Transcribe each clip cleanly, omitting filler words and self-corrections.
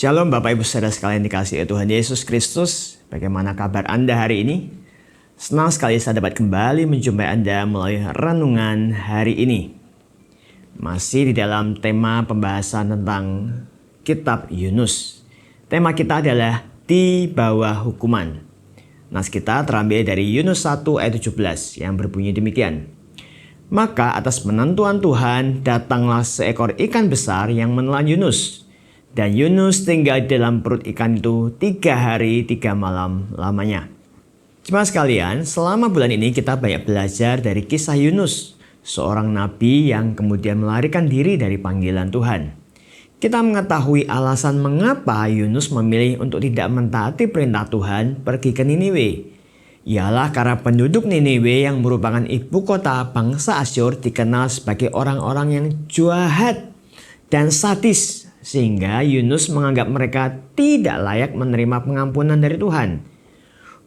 Shalom Bapak Ibu Saudara sekalian dikasihi Tuhan Yesus Kristus. Bagaimana kabar Anda hari ini? Senang sekali saya dapat kembali menjumpai Anda melalui renungan hari ini. Masih di dalam tema pembahasan tentang kitab Yunus. Tema kita adalah di bawah hukuman. Nas kita terambil dari Yunus 1 ayat 17 yang berbunyi demikian. Maka atas penentuan Tuhan datanglah seekor ikan besar yang menelan Yunus. Dan Yunus tinggal di dalam perut ikan itu 3 hari 3 malam lamanya. Jemaat sekalian, selama bulan ini kita banyak belajar dari kisah Yunus, seorang nabi yang kemudian melarikan diri dari panggilan Tuhan. Kita mengetahui alasan mengapa Yunus memilih untuk tidak mentaati perintah Tuhan pergi ke Niniwe. Ialah karena penduduk Niniwe yang merupakan ibu kota bangsa Asyur dikenal sebagai orang-orang yang jahat dan sadis. Sehingga Yunus menganggap mereka tidak layak menerima pengampunan dari Tuhan.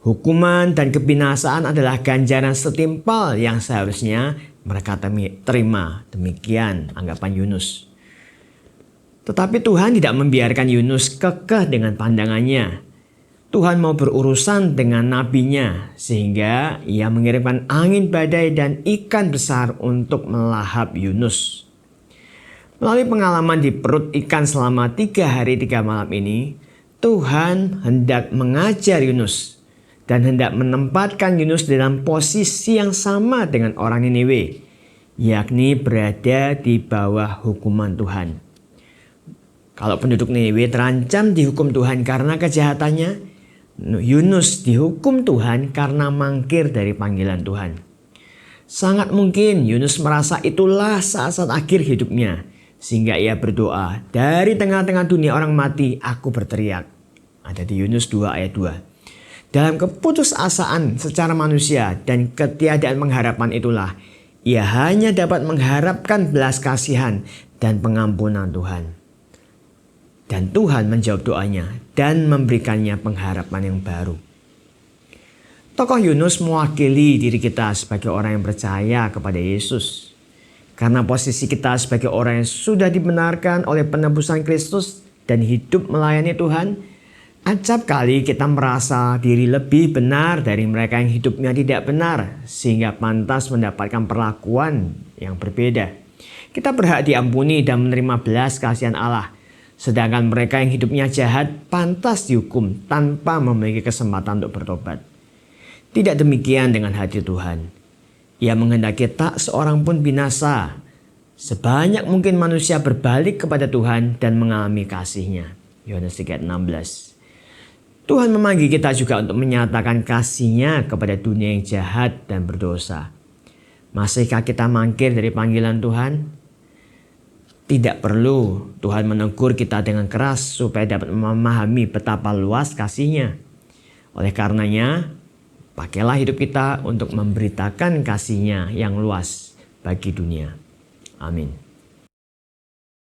Hukuman dan kebinasaan adalah ganjaran setimpal yang seharusnya mereka terima. Demikian anggapan Yunus. Tetapi Tuhan tidak membiarkan Yunus kekeh dengan pandangannya. Tuhan mau berurusan dengan nabinya sehingga ia mengirimkan angin badai dan ikan besar untuk melahap Yunus. Melalui pengalaman di perut ikan selama 3 hari 3 malam ini, Tuhan hendak mengajar Yunus dan hendak menempatkan Yunus dalam posisi yang sama dengan orang Niniwe, yakni berada di bawah hukuman Tuhan. Kalau penduduk Niniwe terancam dihukum Tuhan karena kejahatannya, Yunus dihukum Tuhan karena mangkir dari panggilan Tuhan. Sangat mungkin Yunus merasa itulah saat-saat akhir hidupnya. Sehingga ia berdoa, dari tengah-tengah dunia orang mati, aku berteriak. Ada di Yunus 2 ayat 2. Dalam keputusasaan secara manusia dan ketiadaan pengharapan itulah, ia hanya dapat mengharapkan belas kasihan dan pengampunan Tuhan. Dan Tuhan menjawab doanya dan memberikannya pengharapan yang baru. Tokoh Yunus mewakili diri kita sebagai orang yang percaya kepada Yesus. Karena posisi kita sebagai orang yang sudah dibenarkan oleh penebusan Kristus dan hidup melayani Tuhan, acap kali kita merasa diri lebih benar dari mereka yang hidupnya tidak benar, sehingga pantas mendapatkan perlakuan yang berbeda. Kita berhak diampuni dan menerima belas kasihan Allah, sedangkan mereka yang hidupnya jahat pantas dihukum tanpa memiliki kesempatan untuk bertobat. Tidak demikian dengan hati Tuhan. Ia menghendaki tak seorang pun binasa. Sebanyak mungkin manusia berbalik kepada Tuhan dan mengalami kasih-Nya. Yohanes 3:16. Tuhan memanggil kita juga untuk menyatakan kasih-Nya kepada dunia yang jahat dan berdosa. Masihkah kita mangkir dari panggilan Tuhan? Tidak perlu Tuhan menegur kita dengan keras supaya dapat memahami betapa luas kasih-Nya. Oleh karenanya, pakailah hidup kita untuk memberitakan kasih-Nya yang luas bagi dunia. Amin.